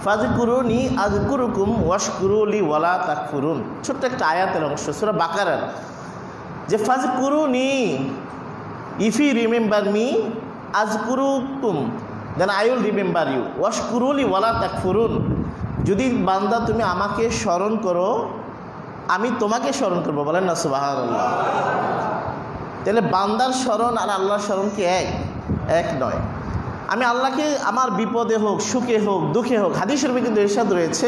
ফাযকুরুনি আযকুরুকুম ওয়াশকুরুলি ওয়ালা তাকফুরুন, ছোট্ট একটা আয়াতের অংশ সূরা বাকারার, যে ফাযকুরুনি, ইফ ইউ রিমেম্বার মি, আযকুরুকুম, then I will remember you, ওয়াশকুরুলি ওয়ালা তাকফুরুন, যদি বান্দা তুমি আমাকে স্মরণ করো আমি তোমাকে স্মরণ করবো। বলেন না সুবহানাল্লাহ। তাহলে বান্দার স্মরণ আর আল্লাহর স্মরণ কি এক নয়? আমি আল্লাহকে আমার বিপদে হোক, সুখে হোক, দুঃখে হোক, হাদিস শরীফে কিন্তু ইরশাদ রয়েছে,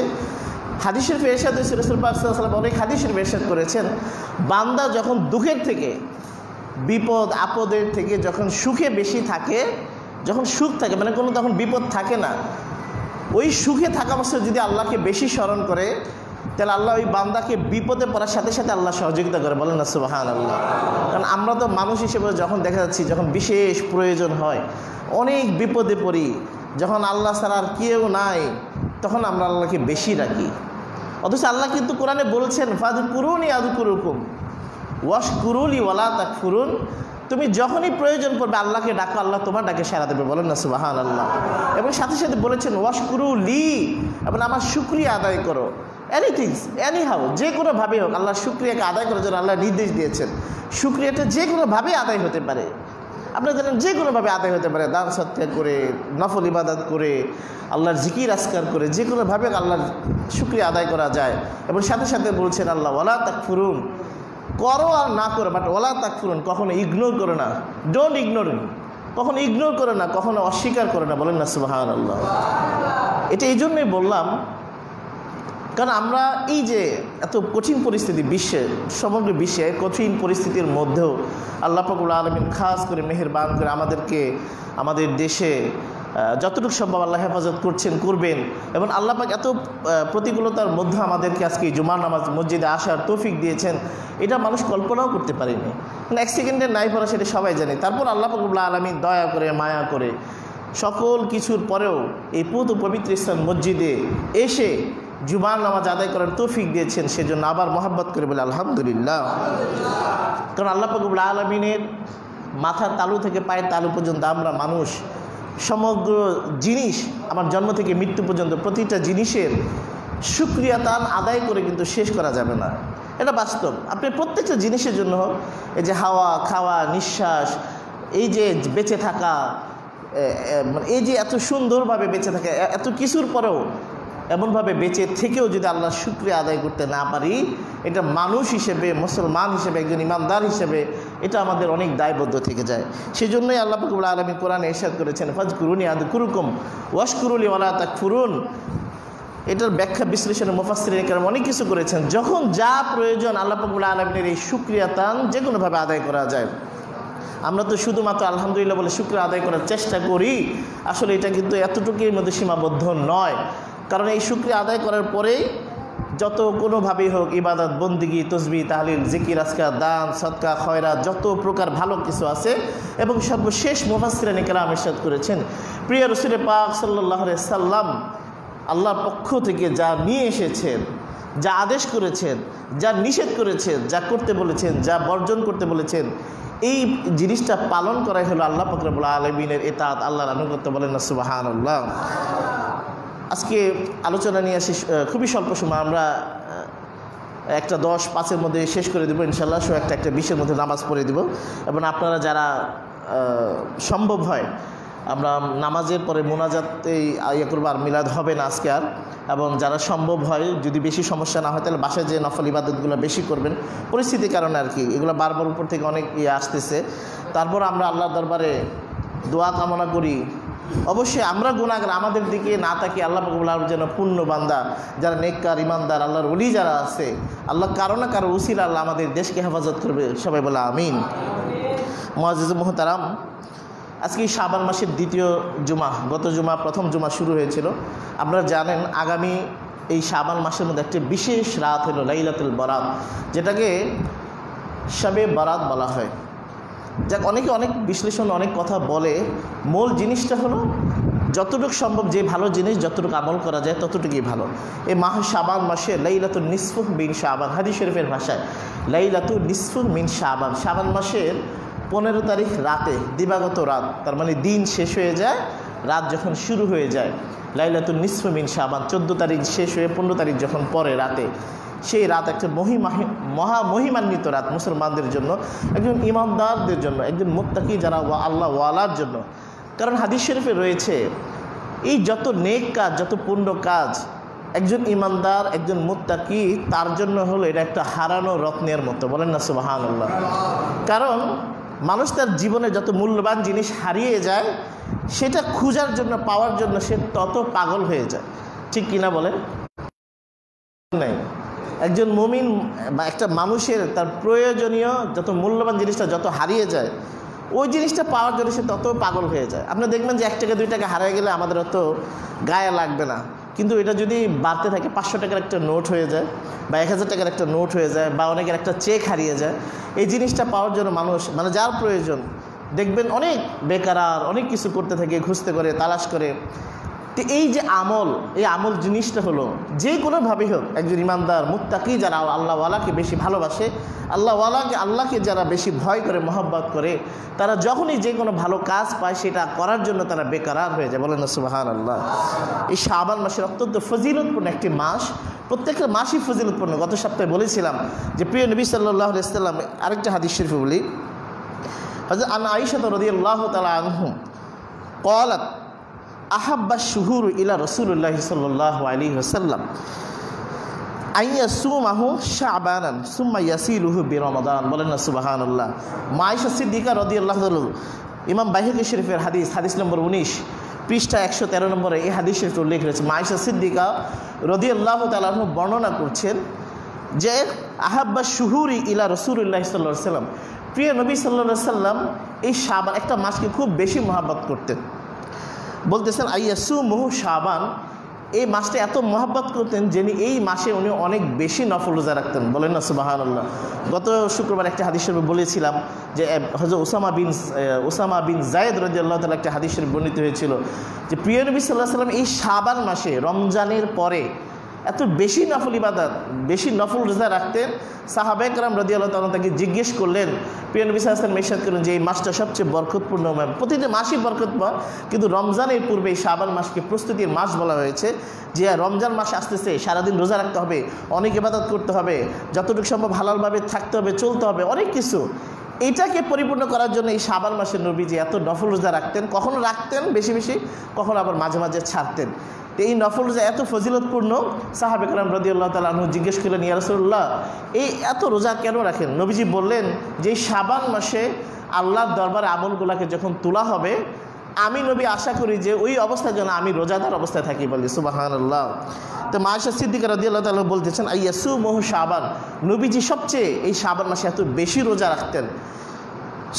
হাদিস শরীফে ইরশাদ হয়েছে, রাসূল পাক সাল্লাল্লাহু আলাইহি ওয়াসাল্লাম অনেক হাদিস শরীফে ইরশাদ করেছেন, বান্দা যখন দুঃখের থেকে, বিপদ আপদের থেকে যখন সুখে বেশি থাকে, যখন সুখ থাকে, মানে কোনো তখন বিপদ থাকে না, ওই সুখে থাকা অবস্থায় যদি আল্লাহকে বেশি স্মরণ করে, তাহলে আল্লাহ ওই বান্দাকে বিপদে পড়ার সাথে সাথে আল্লাহ সহযোগিতা করে। বলেন না সুবহানাল্লাহ। কারণ আমরা তো মানুষ হিসেবে যখন দেখা যাচ্ছি, যখন বিশেষ প্রয়োজন হয়, অনেক বিপদে পড়ি, যখন আল্লাহ ছাড়া আর কেউ নাই, তখন আমরা আল্লাহকে বেশি রাখি। অথচ আল্লাহ কিন্তু কোরআনে বলছেন ফাযকুরুনি আযকুরুকুম ওয়াশকুরুলি ওয়ালা তাকফুরুন, তুমি যখনই প্রয়োজন পড়বে আল্লাহকে ডাকো, আল্লাহ তোমার ডাকে সাড়া দেবে। বলেন না সুবহানাল্লাহ। এবং সাথে সাথে বলেছেন ওয়াশকুরুলি, এবং আমার শুকরিয়া আদায় করো, এনিথিংস এনিহাউ, যে কোনোভাবে হোক আল্লাহর শুকরিয়াকে আদায় করার জন্য আল্লাহ নির্দেশ দিয়েছেন। শুকরিয়াটা যে কোনোভাবে আদায় হতে পারে, আপনারা জানেন যে কোনোভাবে আদায় হতে পারে, দান সৎকার করে, নফল ইবাদত করে, আল্লাহর জিকির আসকার করে, যে কোনোভাবে আল্লাহর শুকরিয়া আদায় করা যায়। এবং সাথে সাথে বলছেন আল্লাহ ওয়ালা তাকফুরুন, করো আর না করো, বাট ওয়ালা তাকফুরুন, কখনো ইগনোর করো না, ডোন্ট ইগনোর, কখনো ইগনোর করো না, কখনো অস্বীকার করো না। বলেন না সুবহানাল্লাহ। এটা এই জন্যই বললাম, কারণ আমরা এই যে এত কঠিন পরিস্থিতি, বিশ্বের সমগ্র বিশ্বে কঠিন পরিস্থিতির মধ্যেও আল্লাহ পাক রব্বুল আলামিন খাস করে মেহেরবান করে আমাদেরকে, আমাদের দেশে যতটুকু সম্ভব আল্লাহ হেফাজত করছেন, করবেন। এবং আল্লাহ পাক এত প্রতিকূলতার মধ্যে আমাদেরকে আজকে জুমার নামাজ মসজিদে আসার তৌফিক দিয়েছেন, এটা মানুষ কল্পনাও করতে পারেনি। এক সেকেন্ডের নাই পড়া সেটা সবাই জানে। তারপর আল্লাহ পাক রব্বুল আলামিন দয়া করে, মায়া করে, সকল কিছুর পরেও এই পবিত্র ইসলাম মসজিদে এসে জুমার নামাজ আদায় করার তৌফিক দিয়েছেন, সেজন্য আবার মহব্বত করে বলে আলহামদুলিল্লাহ। কারণ আল্লাহ পাক রব্বুল আলামিনের মাথার তালু থেকে পায়ের তালু পর্যন্ত আমরা মানুষ, সমগ্র জিনিস, আমার জন্ম থেকে মৃত্যু পর্যন্ত প্রতিটা জিনিসের শুকরিয়া তান আদায় করে কিন্তু শেষ করা যাবে না, এটা বাস্তব। আপনি প্রত্যেকটা জিনিসের জন্য, এই যে হাওয়া, খাওয়া, নিঃশ্বাস, এই যে বেঁচে থাকা, এই যে এত সুন্দরভাবে বেঁচে থাকা, এত কিছুর পরেও এমনভাবে বেঁচে থেকেও যদি আল্লাহর শুকরিয়া আদায় করতে না পারি, এটা মানুষ হিসেবে, মুসলমান হিসেবে, একজন ইমানদার হিসেবে এটা আমাদের অনেক দায়বদ্ধ থেকে যায়। সেই জন্যই আল্লাহ পাক রব্বুল আলামিন কোরআনে ইরশাদ করেছেন ফাযকুরুনি আযকুরুকুম ওয়াশকুরুলি ওয়ালা তাকফুরুন। এটার ব্যাখ্যা বিশ্লেষণে মুফাসসিরিন কেরাম অনেক কিছু করেছেন। যখন যা প্রয়োজন আল্লাহ পাক রব্বুল আলামিনের এই শুকরিয়া তান যে কোনোভাবে আদায় করা যায়। আমরা তো শুধুমাত্র আলহামদুলিল্লাহ বলে শুকরিয়া আদায় করার চেষ্টা করি, আসলে এটা কিন্তু এতটুকুর মধ্যে সীমাবদ্ধ নয়। কারণ এই শুকরিয়া আদায় করার পরেই যত কোনোভাবেই হোক ইবাদত, বন্দিগি, তসবিহ, তাহলিল, জিকির, আজকার, দান, সদকা, খয়রাত, যত প্রকার ভালো কিছু আছে। এবং সর্বশেষ মুফাসসিরিন কেরাম ইরশাদ করেছেন, প্রিয় রাসূল পাক সাল্লাল্লাহু আলাইহি সাল্লাম আল্লাহর পক্ষ থেকে যা নিয়ে এসেছেন, যা আদেশ করেছেন, যা নিষেধ করেছেন, যা করতে বলেছেন, যা বর্জন করতে বলেছেন, এই জিনিসটা পালন করাই হলো আল্লাহ পাক রব্বুল আলামিনের ইতাআত, আল্লাহর আনুগত্য। বলেন না সুবহানাল্লাহ। আজকে আলোচনা নিয়ে আসি খুবই স্বল্প সময়, আমরা একটা 10-5-এর মধ্যে শেষ করে দেবো ইনশাআল্লাহ। একটা 20-এর মধ্যে নামাজ পড়ে দেব। এবং আপনারা যারা সম্ভব হয়, আমরা নামাজের পরে মোনাজাতে ইয়ে করবো, আর মিলাদ হবে না আজকে আর। এবং যারা সম্ভব হয়, যদি বেশি সমস্যা না হয়, তাহলে বাসায় যে নফল ইবাদতগুলো বেশি করবেন, পরিস্থিতির কারণে আর কি, এগুলো বারবার উপর থেকে অনেক আসতেছে। তারপর আমরা আল্লাহর দরবারে দোয়া কামনা করি। অবশ্যই আমরা গুনাহগার, আমাদের দিকে না তাকিয়ে আল্লাহ পাক রব্বুল আলামিন যেন পূর্ণ বান্দা, যারা নেককার, ইমানদার, আল্লাহর ওলি যারা আছে, আল্লাহ কারো না কারো উসিলা আল্লাহ আমাদের দেশকে হেফাজত করবে। সবাই বলে আমিন। মুআজ্জিজ মুহতারাম, আজকে শাবান মাসের দ্বিতীয় জুমা, গত জুমা প্রথম জুমা শুরু হয়েছিল। আপনারা জানেন আগামী এই শাবান মাসের মধ্যে একটি বিশেষ রাত হলো লাইলাতুল বারাত, যেটাকে শবে বারাত বলা হয়। যাক, অনেকে অনেক বিশ্লেষণ, অনেক কথা বলে, মূল জিনিসটা হলো যতটুকু সম্ভব যে ভালো জিনিস যতটুকু আমল করা যায় ততটুকুই ভালো। এই মাহ শাবান মাসে লাইলাতুন নিসফু মিন শাবান, হাদিস শরীফের ভাষায় লাইলাতুন নিসফু মিন শাবান, শাবান মাসের 15 তারিখ রাতে, দিবাগত রাত, তার মানে দিন শেষ হয়ে যায়, রাত যখন শুরু হয়ে যায়, লাইলাতুন নিসফ মিন শাবান, 14 তারিখ শেষ হয়ে 15 তারিখ যখন পরে রাতে, সেই রাত একটা মহা মহিমান্বিত রাত মুসলমানদের জন্য, একজন ইমানদারদের জন্য, একজন মুত্তাকি যারা আল্লাহ ওয়ালার জন্য। কারণ হাদিস শরীফে রয়েছে এই যত নেক কাজ, যত পুণ্য কাজ একজন ইমানদার, একজন মুত্তাকি তার জন্য হলো এটা একটা হারানো রত্নের মতো। বলেন না সুবহানাল্লাহ। কারণ মানুষ তার জীবনে যত মূল্যবান জিনিস হারিয়ে যায় সেটা খোঁজার জন্য, পাওয়ার জন্য সে তত পাগল হয়ে যায়, ঠিক কিনা বলেন? নাই, একজন মুমিন বা একটা মানুষের তার প্রয়োজনীয় যত মূল্যবান জিনিসটা যত হারিয়ে যায়, ওই জিনিসটা পাওয়ার জন্য সে তত পাগল হয়ে যায়। আপনি দেখবেন যে 1 টাকা 2 টাকা হারিয়ে গেলে আমাদের অত গায়ে লাগবে না, কিন্তু এটা যদি বাড়তে থাকে 500 টাকার একটা নোট হয়ে যায় বা 1000 টাকার একটা নোট হয়ে যায় বা অনেকের একটা চেক হারিয়ে যায়, এই জিনিসটা পাওয়ার জন্য মানুষ মানে যার প্রয়োজন দেখবেন অনেক বেকারার অনেক কিছু করতে থাকে, খুঁজতে করে, তালাশ করে। তো এই যে আমল, এই আমল জিনিসটা হলো যে কোনোভাবেই হোক একজন ইমানদার মুত্তাকি যারা আল্লাহওয়ালাকে বেশি ভালোবাসে, আল্লাহকে যারা বেশি ভয় করে, মহব্বত করে, তারা যখনই যে কোনো ভালো কাজ পায় সেটা করার জন্য তারা বেকারার হয়ে যায়। বলেন না সুবহানাল্লাহ। এই শাবান মাসের অত্যন্ত ফজিলতপূর্ণ একটি মাস, প্রত্যেকটা মাসই ফজিলতপূর্ণ। গত সপ্তাহে বলেছিলাম যে প্রিয় নবী সাল্লাল্লাহু আলাইহি ওয়াসাল্লাম, আরেকটা হাদিস শরীফ বলি, হযরত আয়েশা রাদিয়াল্লাহু তাআলা আনহা ক্বালাত আহাব্বা শুহুর ইলা রাসূলুল্লাহি সাল্লাল্লাহু আলাইহি ওয়াসাল্লাম আইয়াসুমাহু শাবানান সুম্মা ইয়াসিলুহু বিরমাদান। বলেন না সুবহানাল্লাহ। মা আয়েশা সিদ্দিকা রাদিয়াল্লাহু তাআলা, ইমাম বাইহাকী শরীফের হাদিস নম্বর 19 পৃষ্ঠা 113 নম্বরে এই হাদিস শরীফে উল্লেখ রয়েছে। মা আয়েশা সিদ্দিকা রাদিয়াল্লাহু তাআলা বর্ণনা করছেন যে আহাব্বা শুহুরি ইলা রাসূলুল্লাহি সাল্লাল্লাহু আলাইহি ওয়াসাল্লাম, প্রিয় নবী সাল্লাল্লাহু আলাইহি ওয়াসাল্লাম এই শাবান একটা মাসকে খুব বেশি মহব্বত করতেন। বলতেছেন আইয়াসুমুহু শাবান, এই মাসটা এত মহব্বত করতেন যে এই মাসে উনি অনেক বেশি নফল রোজা রাখতেন। বলেন না সুবহানাল্লাহ। গত শুক্রবার একটা হাদিস শরীফ বলেছিলাম যে হযরত উসামা বিন যায়েদ রাদিয়াল্লাহু তাআলা একটা হাদিস শরীফ বর্ণিত হয়েছিল যে প্রিয় নবী সাল্লাল্লাহু আলাইহি ওয়াসাল্লাম এই শাবান মাসে রমজানের পরে এত বেশি নফল ইবাদত, বেশি নফল রোজা রাখতেন। সাহাবায়ে কেরাম রাদিয়াল্লাহু তাআলা তাকে জিজ্ঞেস করলেন, প্রিয় নবী সাল্লাল্লাহু আলাইহি ওয়াসাল্লাম ইরশাদ করেন যে এই মাসটা সবচেয়ে বরকতপূর্ণ, প্রতিটি মাসই বরকতময়, কিন্তু রমজানের পূর্বে এই শাবান মাসকে প্রস্তুতির মাস বলা হয়েছে। যে রমজান মাস আসতেছে, সারাদিন রোজা রাখতে হবে, অনেক ইবাদত করতে হবে, যতটুকু সম্ভব হালালভাবে থাকতে হবে, চলতে হবে, অনেক কিছু। এটাকে পরিপূর্ণ করার জন্য এই শাবান মাসের নবীজি এত নফল রোজা রাখতেন, কখনো রাখতেন বেশি বেশি, কখনো আবার মাঝে মাঝে ছাড়তেন। তো এই নফল রোজা এত ফজিলতপূর্ণ, সাহাবে কেরাম রাদিয়াল্লাহু তাআলা আনহু জিজ্ঞেস করলেন, ইয়া রাসূলুল্লাহ এই এত রোজা কেন রাখেন? নবীজি বললেন যে এই শাবান মাসে আল্লাহর দরবারে আমলগুলোকে যখন তোলা হবে, আমি নবী আশা করি যে ওই অবস্থায় যেন আমি রোজাদার অবস্থায় থাকি। বলি সুবহানাল্লাহ। তো মা আয়েশা সিদ্দিকা রাদিয়াল্লাহু তাআলা বলতেছেন আইয়াসুমুহু শাবান, নবীজি সবচেয়ে এই শাবান মাসে এত বেশি রোজা রাখতেন।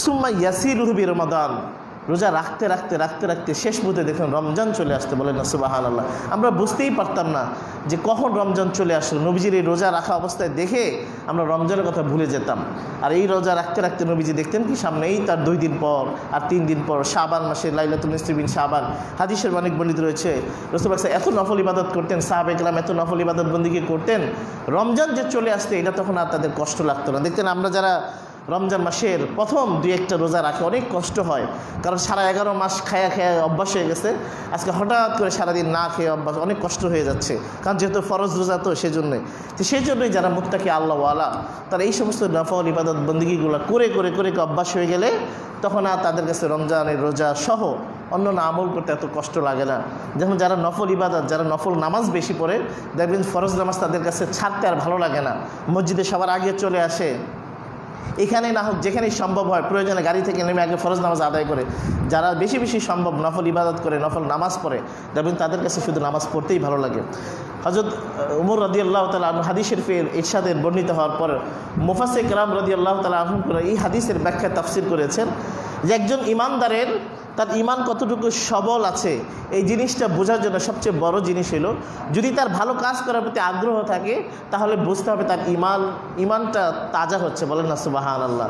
সুম্মা ইয়াসিলুহু বিরমাদান, রোজা রাখতে রাখতে রাখতে রাখতে শেষ মুহূর্তে দেখুন রমজান চলে আসতে। বলেন না সুবহানাল্লাহ। আমরা বুঝতেই পারতাম না যে কখন রমজান চলে আসলো। নবীজির এই রোজা রাখা অবস্থায় দেখে আমরা রমজানের কথা ভুলে যেতাম। আর এই রোজা রাখতে রাখতে নবীজি দেখতেন কি সামনেই তার 2 দিন পর আর 3 দিন পর শাবান মাসে লাইলাতুল নিসফ মিন শাবান। হাদিসের অনেক বর্ণিত রয়েছে রাসূল এত নফল ইবাদত করতেন, সাহাবায়ে কেরাম এত নফল ইবাদত বন্দেগী করতেন, রমজান যে চলে আসতে এটা তখন আর তাদের কষ্ট লাগতো না। দেখতেন আমরা যারা রমজান মাসের প্রথম 2-1টা রোজা রাখে অনেক কষ্ট হয়, কারণ সারা 11 মাস খায়া অভ্যাস হয়ে গেছে। আজকে হঠাৎ করে সারাদিন না খেয়ে অভ্যাস, অনেক কষ্ট হয়ে যাচ্ছে, কারণ যেহেতু ফরজ রোজা তো সেই জন্যই যারা মুত্তাকি আল্লাহওয়ালা তারা এই সমস্ত নফল ইবাদত বন্দেগীগুলো করে করে করে অভ্যাস হয়ে গেলে তখন আর তাদের কাছে রমজানের রোজা সহ অন্য আমল করতে এত কষ্ট লাগে না। যেমন যারা নফল ইবাদত, যারা নফল নামাজ বেশি পড়ে, দেখবেন ফরজ নামাজ তাদের কাছে ছাড়তে আর ভালো লাগে না, মসজিদে সবার আগে চলে আসে। এখানে না হোক যেখানেই সম্ভব হয় প্রয়োজনে গাড়ি থেকে নেমে আগে ফরজ নামাজ আদায় করে। যারা বেশি বেশি সম্ভব নফল ইবাদত করে, নফল নামাজ পড়ে, দেখবেন তাদের কাছে শুধু নামাজ পড়তেই ভালো লাগে। হযরত উমর রাদিয়াল্লাহু তাআলা আনহু হাদিস শরীফের ইরশাদের বর্ণিত হওয়ার পর মুফাসসির কেরাম রাদিয়াল্লাহু তাআলা আনহু এই হাদিসের ব্যাখ্যা তাফসীর করেছেন যে একজন ইমানদারের তার ইমান কতটুকু সবল আছে এই জিনিসটা বোঝার জন্য সবচেয়ে বড় জিনিস হলো যদি তার ভালো কাজ করার প্রতি আগ্রহ থাকে তাহলে বুঝতে হবে তার ইমানটা তাজা হচ্ছে। বলেন না সুবহানাল্লাহ।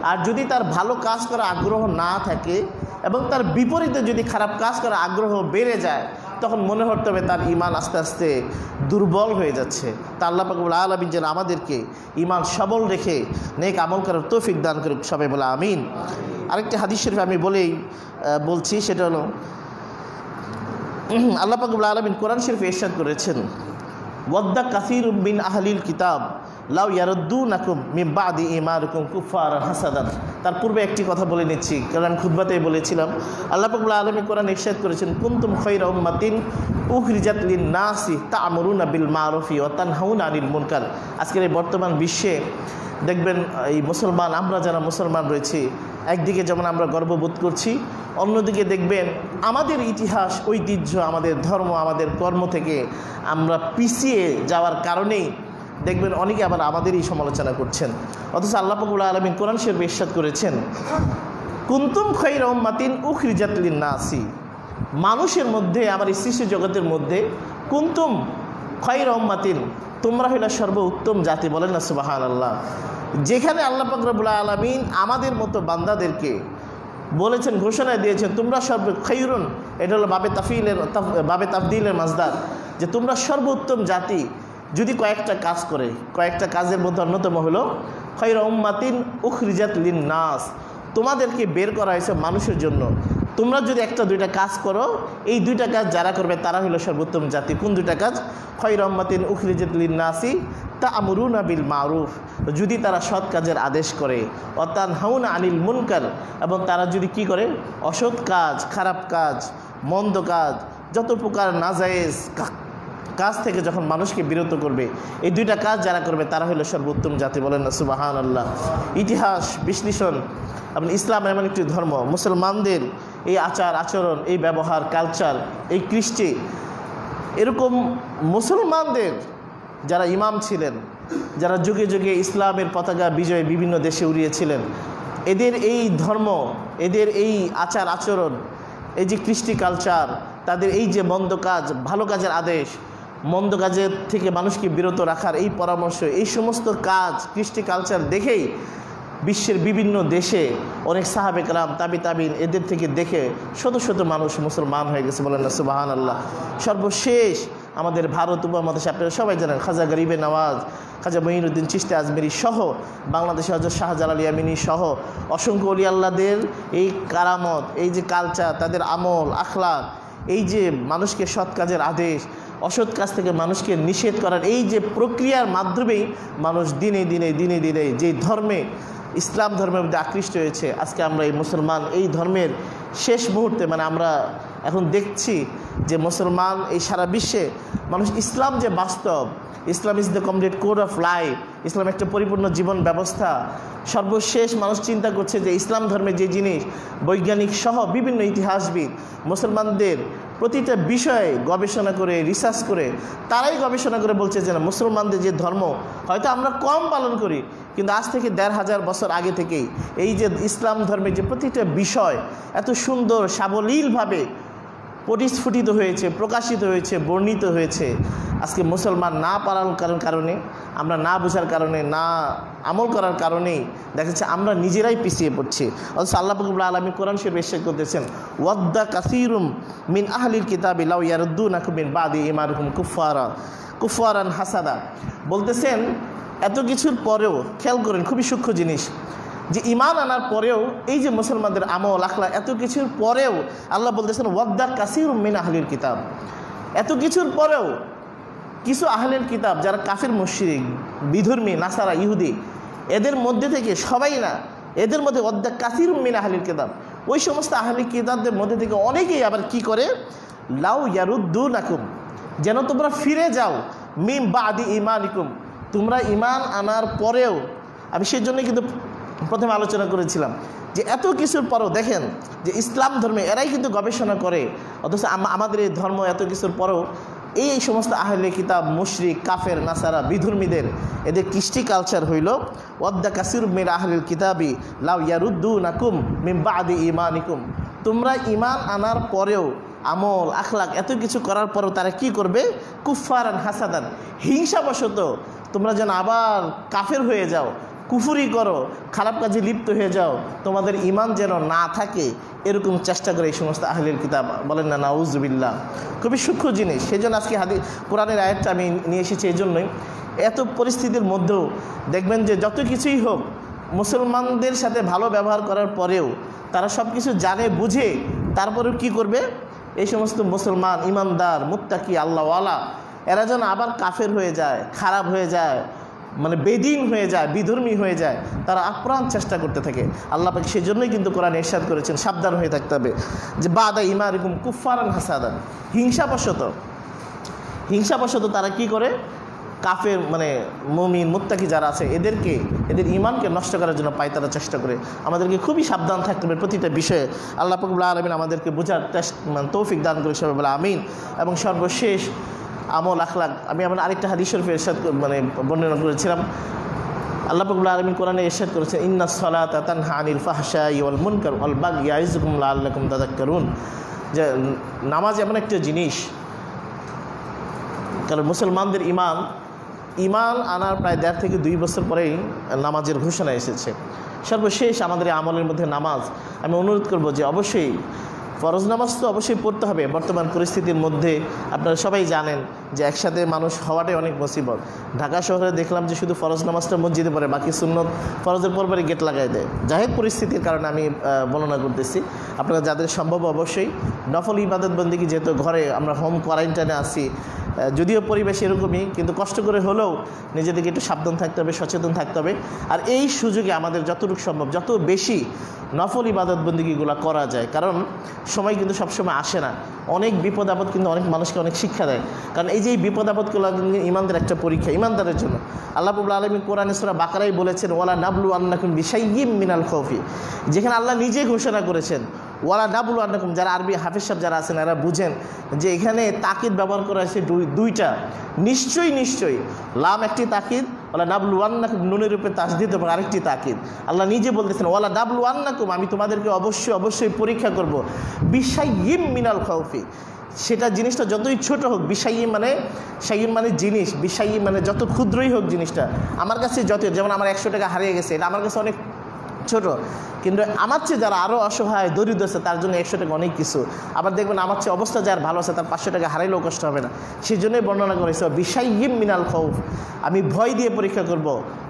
আর যদি তার ভালো কাজ করার আগ্রহ না থাকে এবং তার বিপরীতে যদি খারাপ কাজ করার আগ্রহ বেড়ে যায় তখন মনে হতে হবে তার ইমান আস্তে আস্তে দুর্বল হয়ে যাচ্ছে। তা আল্লাহ পাক রব্বুল আলামিন যেন আমাদেরকে ইমান সবল রেখে নেক আমল করার তৌফিক দান করুক, সবাই বলে আমিন। আরেকটি হাদিস শরীফ আমি বলছি, সেটা হলো আল্লাহ পাক রব্বুল আলামিন কোরআন শরীফে ইরশাদ করেছেন, ওয়াদ্দা কাসীরুম মিন আহলিল কিতাব লাউ ইয়ারুদ্দুনাকুম মিন বাদি ঈমানিকুম কুফারান হাসাদান। তার পূর্বে একটি কথা বলে নিচ্ছি, কারণ আমি খুতবাতেই বলেছিলাম। আল্লাহ পাক রব্বুল আলামিন কোরআন ইরশাদ করেছেন, কুনতুম খায়রা উম্মাতিন উখরিজাত লিন-নাসি তা'মুরুনা বিল মা'রুফি ওয়া তানহাউনা আনিল মুনকার। আজকের এই বর্তমান বিশ্বে দেখবেন এই মুসলমান, আমরা যারা মুসলমান রয়েছি, একদিকে যেমন আমরা গর্ববোধ করছি, অন্যদিকে দেখবেন আমাদের ইতিহাস, ঐতিহ্য, আমাদের ধর্ম, আমাদের কর্ম থেকে আমরা পিছিয়ে যাওয়ার কারণেই দেখবেন অনেকে আবার আমাদেরই সমালোচনা করছেন। অথচ আল্লাহ পাক রব্বুল আলামিন কোরআন শরীফে ইরশাদ করেছেন, কুনতুম খায়রা উম্মাতিন উখরিজাত লিন-নাসি, মানুষের মধ্যে, আমার এই সৃষ্টি জগতের মধ্যে কুনতুম খায়রা উম্মাতিন, তোমরা হইলা সর্বোত্তম জাতি। বলেন না সুবহানাল্লাহ। যেখানে আল্লাহ পাক রব্বুল আলামিন আমাদের মতো বান্দাদেরকে বলেছেন, ঘোষণা দিয়েছেন, তোমরা খায়রুন, এটা হলো বাবে তাফদিলের মাজদার, যে তোমরা সর্বোত্তম জাতি। যদি কয়েকটা কাজ করে, কয়েকটা কাজের মধ্যে অন্যতম হলো খায়রা উম্মাতিন উখরিজাত লিন-নাস, তোমাদেরকে বের করা হয়েছে মানুষের জন্য। তোমরা যদি একটা দুইটা কাজ করো, এই দুইটা কাজ যারা করবে তারা হলো সর্বোত্তম জাতি। কোন দুইটা কাজ? খায়রা উম্মাতিন উখরিজাত লিন-নাসি তা'মুরুনা বিল মা'রুফ, যদি তারা সৎ কাজের আদেশ করে, ওয়া তানহাউনা আনিল মুনকার, এবং তারা যদি কি করে, অসৎ কাজ, খারাপ কাজ, মন্দ কাজ, যত প্রকার নাজায়েজ কাজ থেকে যখন মানুষকে বিরত করবে, এই দুইটা কাজ যারা করবে তারা হলো সর্বোত্তম জাতি। বলেন না সুবহানাল্লাহ। ইতিহাস বিশ্লেষণ, আপনি ইসলাম এমন একটি ধর্ম, মুসলমানদের এই আচার আচরণ, এই ব্যবহার, কালচার, এই কৃষ্টি, এরকম মুসলমানদের যারা ইমাম ছিলেন, যারা যুগে যুগে ইসলামের পতাকা বিজয় বিভিন্ন দেশে উড়িয়েছিলেন, এদের এই ধর্ম, এদের এই আচার আচরণ, এই যে কৃষ্টি কালচার, তাদের এই যে মন্দ কাজ, ভালো কাজের আদেশ, মন্দ কাজের থেকে মানুষকে বিরত রাখার এই পরামর্শ, এই সমস্ত কাজ, কৃষ্টি কালচার দেখেই বিশ্বের বিভিন্ন দেশে অনেক সাহাবে কেরাম, তাবিন, এদের থেকে দেখে শত শত মানুষ মুসলমান হয়ে গেছে। বলেন না সুবহানাল্লাহ। সর্বশেষ আমাদের ভারত উপমহাদেশে আপনারা সবাই জানেন, খাজা গরিবে নওয়াজ, খাজা মঈনুদ্দিন চিশতি আজমেরি সহ, বাংলাদেশে হযরত শাহজালাল ইয়ামিনী সহ অসংখ্য ওলি আল্লাহদের এই কারামত, এই যে কালচার, তাদের আমল আখলাক, এই যে মানুষকে সৎ কাজের আদেশ, অসৎ কাজ থেকে মানুষকে নিষেধ করার এই যে প্রক্রিয়ার মাধ্যমেই মানুষ দিনে দিনে যে ধর্মে, ইসলাম ধর্মের মধ্যে আকৃষ্ট হয়েছে। আজকে আমরা এই মুসলমান, এই ধর্মের শেষ মুহূর্তে, মানে আমরা এখন দেখছি যে মুসলমান এই সারা বিশ্বে মানুষ ইসলাম যে বাস্তব, Islam is the complete code of life, ইসলাম একটা পরিপূর্ণ জীবন ব্যবস্থা। সর্বশেষ মানুষ চিন্তা করছে যে ইসলাম ধর্মের যে জিনিস, বৈজ্ঞানিক সহ বিভিন্ন ইতিহাসবিদ মুসলমানদের প্রতিটা বিষয়ে গবেষণা করে, রিসার্চ করে, তারাই গবেষণা করে বলছে যে না, মুসলমানদের যে ধর্ম হয়তো আমরা কম পালন করি, কিন্তু আজ থেকে ১৫০০ বছর আগে থেকেই এই যে ইসলাম ধর্মের যে প্রতিটা বিষয় এত সুন্দর সাবলীলভাবে পরিস্ফুটিত হয়েছে, প্রকাশিত হয়েছে, বর্ণিত হয়েছে। আজকে মুসলমান না পালন করার কারণে, আমরা না বোঝার কারণে, না আমল করার কারণেই দেখা যাচ্ছে আমরা নিজেরাই পিছিয়ে পড়ছি। অথচ আল্লাহ পাক রব্বুল আলামিন কোরআন শরীফে ইরশাদ করতেছেন, ওয়াদ্দা কাসীরুম মিন আহলিল কিতাবি লাউ ইয়ারুদ্দুনাকুম মিন বাদি ঈমানিকুম কুফারান হাসাদা। বলতেছেন এত কিছুর পরেও, খেয়াল করেন খুবই সূক্ষ্ম জিনিস, যে ঈমান আনার পরেও এই যে মুসলমানদের আমল আখলাক, এত কিছুর পরেও আল্লাহ বলতেছেন ওয়াদ্দা কাসীরুম মিন আহলিল কিতাব, এত কিছুর পরেও কিছু আহলিল কিতাব যারা কাফির মুশরিক, বিধর্মী, নাসারা, ইহুদি, এদের মধ্যে থেকে, সবাই না, এদের মধ্যে ওয়াদ্দা কাসীরুম মিন আহলিল কিতাব, ওই সমস্ত আহলিল কিতাবদের মধ্যে থেকে অনেকেই আবার কি করে, লাউ ইয়ারুদ্দুনাকুম, যেন তোমরা ফিরে যাও, মিন বাদি ঈমানিকুম, তোমরা ঈমান আনার পরেও। আমি সেই জন্য কিন্তু প্রথমে আলোচনা করেছিলাম যে এত কিছুর পরেও দেখেন যে ইসলাম ধর্মে এরাই কিন্তু গবেষণা করে, অথচ আমাদের এই ধর্ম এত কিছুর পরেও এই সমস্ত আহলে কিতাব, মুশরিক, কাফের, নাসারা, বিধর্মীদের এদের কৃষ্টি কালচার হইল ওয়াদ্দা কাসীরুম মিন আহলিল কিতাবি লাউ ইয়ারুদ্দুনাকুম মিন বাদি ঈমানিকুম, তোমরা ঈমান আনার পরেও, আমল আখলাক এত কিছু করার পরেও তারা কি করবে, কুফফারান হাসাদান, হিংসাবশত তোমরা যেন আবার কাফের হয়ে যাও, কুফরি করো, খারাপ কাজে লিপ্ত হয়ে যাও, তোমাদের ঈমান যেন না থাকে, এরকম চেষ্টা করে এই সমস্ত আহলিল কিতাব। বলেন না নাউজুবিল্লাহ। খুবই সূক্ষ্ম জিনিস। সেই জন্য আজকে কোরআনের আয়াতটা আমি নিয়ে এসেছি। এই জন্যই এত পরিস্থিতির মধ্যেও দেখবেন যে যত কিছুই হোক, মুসলমানদের সাথে ভালো ব্যবহার করার পরেও তারা সব কিছু জানে বুঝে, তারপরেও কি করবে, এই সমস্ত মুসলমান ইমানদার মুত্তাকি আল্লাহওয়ালা এরা যেন আবার কাফের হয়ে যায়, খারাপ হয়ে যায়, মানে বেদিন হয়ে যায়, বিধর্মী হয়ে যায়, তারা আপ্রাণ চেষ্টা করতে থাকে। আল্লাহ পাক সেই জন্যই কিন্তু কোরআন ইরশাদ করেছেন সাবধান হয়ে থাকতে হবে যে বাদা ইমানিকুম কুফফারান হাসাদান, হিংসাবশত তারা কি করে, কাফের মানে মুমিন মুত্তাকি যারা আছে এদের ইমানকে নষ্ট করার জন্য তারা চেষ্টা করে। আমাদেরকে খুবই সাবধান থাকতে হবে প্রতিটা বিষয়ে। আল্লাহ পাক রব্বুল আলামিন আমাদেরকে বোঝার তৌফিক দান করে সবাই বলে আমিন। এবং সর্বশেষ আমল আখলাক, আমি আমার আরেকটা হাদিস শরীফে ইরশাদ মানে বর্ণনা করেছিলাম। আল্লাহ পাক রব্বুল আলামিন কোরআনে ইরশাদ করেছেন ইন্নাস সালাতা তানহা আনিল ফাহশাই ওয়াল মুনকার ওয়াল বাগই ইয়াইযুকুম লাআল্লাকুম তাযাক্কারুন, যে নামাজ এমন একটা জিনিস, কারণ মুসলমানদের ইমান আনার প্রায় 1.5 থেকে 2 বছর পরেই নামাজের ঘোষণা এসেছে। সর্বশেষ আমাদের আমলের মধ্যে নামাজ, আমি অনুরোধ করব যে অবশ্যই ফরজ নামাজ তো অবশ্যই পড়তে হবে। বর্তমান পরিস্থিতির মধ্যে আপনারা সবাই জানেন যে একসাথে মানুষ হওয়াটাই অনেক মুসিবত। ঢাকা শহরে দেখলাম যে শুধু ফরজ নামাজটা মসজিদে পড়ে, বাকি সুন্নত ফরজের পরপরই গেট লাগাই দেয়। যাই হোক পরিস্থিতির কারণে আমি বর্ণনা করতেছি। আপনারা যাদের সম্ভব অবশ্যই নফল ইবাদত বন্দেগী, যেহেতু ঘরে আমরা হোম কোয়ারেন্টাইনে আছি, যদিও পরিবেশ এরকমই, কিন্তু কষ্ট করে হলেও নিজেদেরকে একটু সাবধান থাকতে হবে, সচেতন থাকতে হবে। আর এই সুযোগে আমাদের যতটুকু সম্ভব যত বেশি নফল ইবাদত বন্দেগীগুলো করা যায়, কারণ সময় কিন্তু সবসময় আসে না। অনেক বিপদ আপদ কিন্তু অনেক মানুষকে অনেক শিক্ষা দেয়, কারণ এই যে এই বিপদ আপদগুলো ইমানদের একটা পরীক্ষা, ইমানদারের জন্য। আল্লাহ রাব্বুল আলামিন কোরআনে সূরা বাকারায় বলেছেন ওয়ালা নাবলু আন্নাকুম বিশাইয়্যিম মিনাল খাউফি, যেখানে আল্লাহ নিজে ঘোষণা করেছেন ওয়ালা নাবলু আন্নাকুম, যারা আরবি হাফেজ সাহেব যারা আছেন এরা বুঝেন যে এখানে তাকিদ ব্যবহার করা হয়েছে দুইটা, নিশ্চয়ই লাম একটি তাকিদ, ওয়ালা নাবলু আন্নাকুম নুনের রূপে তাসদীদ এবং আরেকটি তাকিদ। আল্লাহ নিজে বলতেছেন ওয়ালা নাবলু আন্নাকুম, আমি তোমাদেরকে অবশ্যই পরীক্ষা করব বিশাইয়্যিম মিনাল খাউফি, সেটা জিনিসটা যতই ছোট হোক, শাইইন মানে জিনিস, বিশাইয়্যিম মানে যত ক্ষুদ্রই হোক জিনিসটা আমার কাছে যত, যেমন আমার 100 টাকা হারিয়ে গেছে, এটা আমার কাছে অনেক ছোট, কিন্তু আমার চেয়ে যারা আরও অসহায় দরিদ্র আছে তার জন্য 100 টাকা অনেক কিছু। আবার দেখবেন আমার চেয়ে অবস্থা যার ভালো আছে তার 500 টাকা হারাইলেও কষ্ট হবে না। সেই জন্যই বর্ণনা করেছে বিশাইয়্যিম মিনাল খাউফ, আমি ভয় দিয়ে পরীক্ষা করব।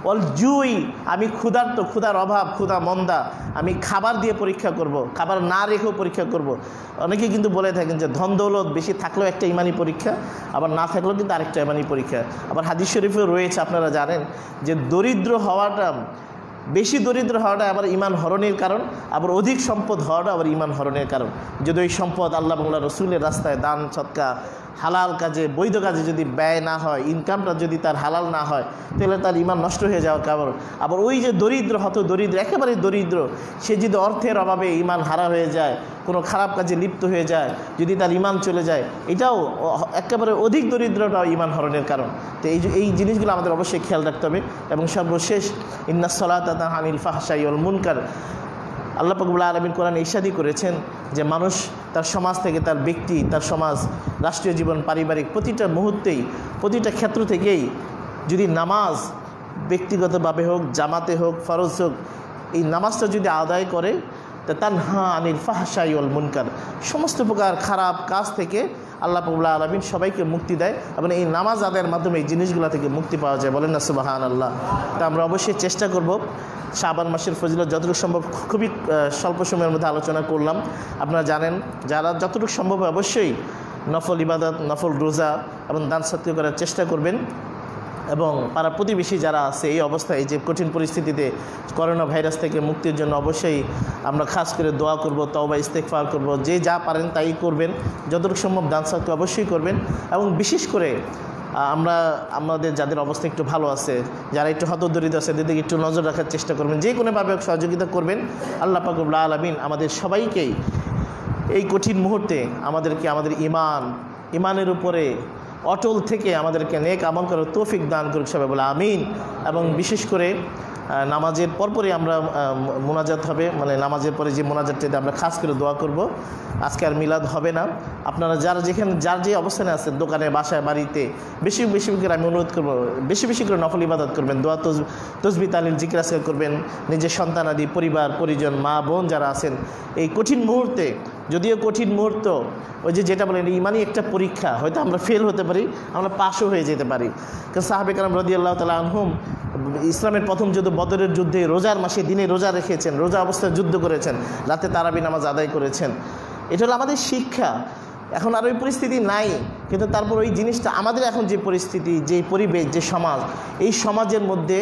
অল জুই, আমি ক্ষুধার অভাব, ক্ষুধা মন্দা, আমি খাবার দিয়ে পরীক্ষা করব, খাবার না রেখেও পরীক্ষা করব। অনেকেই কিন্তু বলে থাকেন যে ধন দৌলত বেশি থাকলেও একটা ইমানি পরীক্ষা, আবার না থাকলেও কিন্তু আরেকটা ইমানি পরীক্ষা। আবার হাদিস শরীফেও রয়েছে, আপনারা জানেন যে বেশি দরিদ্র হওয়াটা আবার ইমান হরণের কারণ, আবার অধিক সম্পদ হওয়াটা আবার ইমান হরণের কারণ। যদি ওই সম্পদ আল্লাহ বাংলা রসুলের রাস্তায় দান সৎকা হালাল কাজে বৈধ কাজে যদি ব্যয় না হয়, ইনকামটা যদি তার হালাল না হয়, তাহলে তার ইমান নষ্ট হয়ে যাওয়ার কারণ। আবার ওই যে দরিদ্র একেবারে দরিদ্র, সে যদি অর্থের অভাবে ইমান হারা হয়ে যায়, কোনো খারাপ কাজে লিপ্ত হয়ে যায়, যদি তার ইমান চলে যায়, এটাও একেবারে অধিক দরিদ্রটাও ইমান হরণের কারণ। তো এই জিনিসগুলো আমাদের অবশ্যই খেয়াল রাখতে হবে। এবং সর্বশেষ ইন্নাস সালাতা তানহা আনিল ফাহশাই ওয়াল মুনকার, আল্লাহ পাক রব্বুল আলামিন কোরআনে ইরশাদই করেছেন যে মানুষ তার সমাজ থেকে, তার ব্যক্তি, তার সমাজ, রাষ্ট্রীয় জীবন, পারিবারিক প্রতিটা মুহূর্তেই, প্রতিটা ক্ষেত্র থেকেই যদি নামাজ ব্যক্তিগতভাবে হোক, জামাতে হোক, ফরজ হোক, এই নামাজটা যদি আদায় করে, তা তানহা আনিল ফাহশাই ওয়াল মুনকার, সমস্ত প্রকার খারাপ কাজ থেকে আল্লাহ পাক রব্বুল আলামিন সবাইকে মুক্তি দেয়। এবং এই নামাজ আদায়ের মাধ্যমে এই জিনিসগুলো থেকে মুক্তি পাওয়া যায়। বলেন না সুবহানাল্লাহ। তা আমরা অবশ্যই চেষ্টা করব শাবান মাসের ফজিলত যতটুকু সম্ভব, খুবই স্বল্প সময়ের মধ্যে আলোচনা করলাম। আপনারা জানেন যারা যতটুকু সম্ভব অবশ্যই নফল ইবাদত, নফল রোজা এবং দান সৎকার করার চেষ্টা করবেন। এবং পাড়া প্রতিবেশী যারা আছে এই অবস্থায়, এই যে কঠিন পরিস্থিতিতে করোনা ভাইরাস থেকে মুক্তির জন্য অবশ্যই আমরা খাস করে দোয়া করব, তওবা ইস্তেগফার করব, যে যা পারেন তাই করবেন, যতটুকু সম্ভব দান সৎকার অবশ্যই করবেন। এবং বিশেষ করে আমাদের যাদের অবস্থা একটু ভালো আছে, যারা একটু হতদরিদ্র আছে, এদের দিকে একটু নজর রাখার চেষ্টা করবেন, যে কোনোভাবে সহযোগিতা করবেন। আল্লাহ পাক রব্বুল আলামিন আমাদের সবাইকেই এই কঠিন মুহূর্তে আমাদেরকে আমাদের ইমানের উপরে অটল থেকে আমাদেরকে নেক আমল করার তৌফিক দান করুক সবাই বলে আমিন। এবং বিশেষ করে নামাজের পরপরই আমরা মোনাজাত হবে, মানে নামাজের পরে যে মোনাজাতটিতে আমরা খাস করে দোয়া করব। আজকে আর মিলাদ হবে না। আপনারা যার যে অবস্থানে আছেন, দোকানে, বাসায়, বাড়িতে, বেশি করে আমি অনুরোধ করব বেশি করে নফল ইবাদত করবেন, দোয়া তসবিহ তাহলিল জিকির আজকার করবেন। নিজের সন্তানাদি, পরিবার পরিজন, মা বোন যারা আছেন, এই কঠিন মুহূর্তে, যদিও কঠিন মুহূর্ত, ওই যেটা বলেন ইমানই একটা পরীক্ষা, হয়তো আমরা ফেল হতে পারি, আমরা পাশও হয়ে যেতে পারি। কারণ সাহাবে কেরাম রাদিয়াল্লাহু তাআলা আনহুম ইসলামের প্রথম যুদ্ধ বদরের যুদ্ধে রোজার মাসে দিনে রোজা রেখেছেন, রোজা অবস্থায় যুদ্ধ করেছেন, রাতে তারাবি নামাজ আদায় করেছেন। এটা হলো আমাদের শিক্ষা এখন আর ওই পরিস্থিতি নাই, কিন্তু তারপর ওই জিনিসটা আমাদের এখন যে পরিস্থিতি, যে পরিবেশ, যে সমাজ, এই সমাজের মধ্যে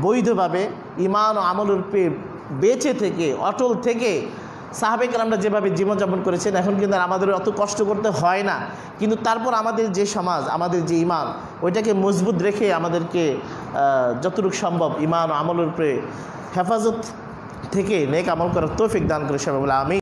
বৈধভাবে ঈমান ও আমলের বেঁচে থেকে, অটল থেকে সাহাবে কেরামরা যেভাবে জীবনযাপন করেছেন, এখন কিন্তু আমাদের অত কষ্ট করতে হয় না। কিন্তু তারপর আমাদের যে সমাজ, আমাদের যে ঈমান, ওইটাকে মজবুত রেখে আমাদেরকে যতটুকু সম্ভব ঈমান ও আমলের উপরে হেফাজত থেকে নেক আমল করার তৌফিক দান করে সবাই বলে আমিন।